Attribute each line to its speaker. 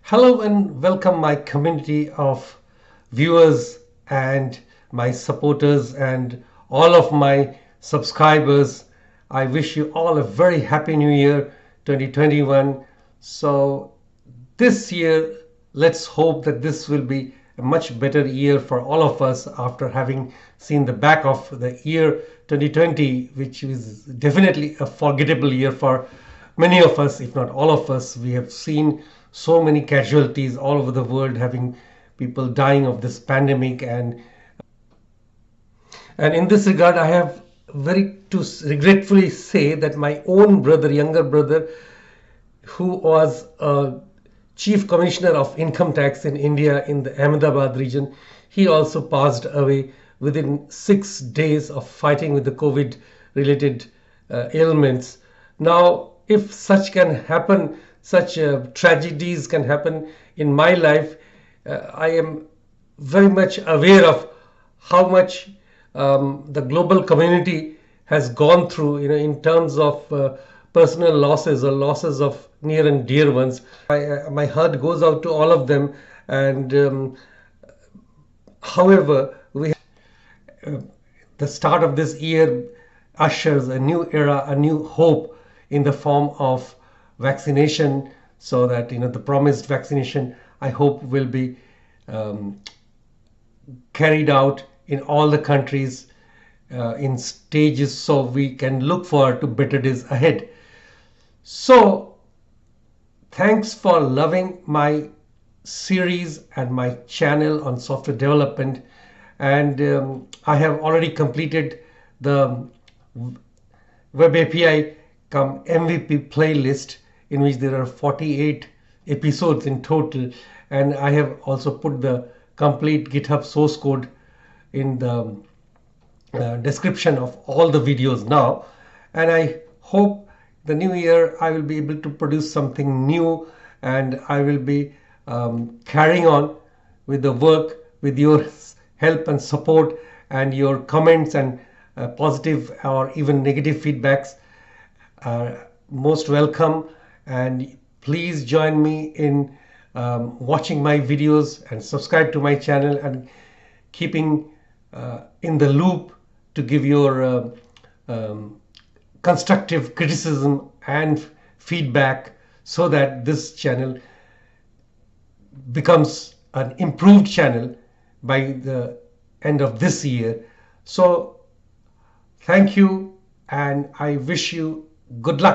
Speaker 1: Hello and welcome my community of viewers and my supporters and all of my subscribers. I wish you all a very happy new year 2021. So this year, let's hope that this will be a much better year for all of us after having seen the back of the year 2020, which is definitely a forgettable year for many of us, if not all of us. We have seen so many casualties all over the world, having people dying of this pandemic, and in this regard, I have very to regretfully say that my own brother, younger brother, who was a chief commissioner of income tax in India in the Ahmedabad region, he also passed away within 6 days of fighting with the COVID related ailments. Now, if such can happen, such tragedies can happen in my life, I am very much aware of how much the global community has gone through, in terms of personal losses or losses of near and dear ones. My heart goes out to all of them. And however, the start of this year ushers a new era, a new hope in the form of vaccination, so that the promised vaccination, I hope, will be carried out in all the countries in stages, so we can look forward to better days ahead. So thanks for loving my series and my channel on software development. And I have already completed the Web API come MVP playlist, in which there are 48 episodes in total. And I have also put the complete GitHub source code in the description of all the videos now. And I hope the new year I will be able to produce something new, and I will be carrying on with the work with your help and support, and your comments and positive or even negative feedbacks are most welcome. And please join me in watching my videos and subscribe to my channel and keeping in the loop to give your constructive criticism and feedback, so that this channel becomes an improved channel by the end of this year. So thank you, and I wish you good luck.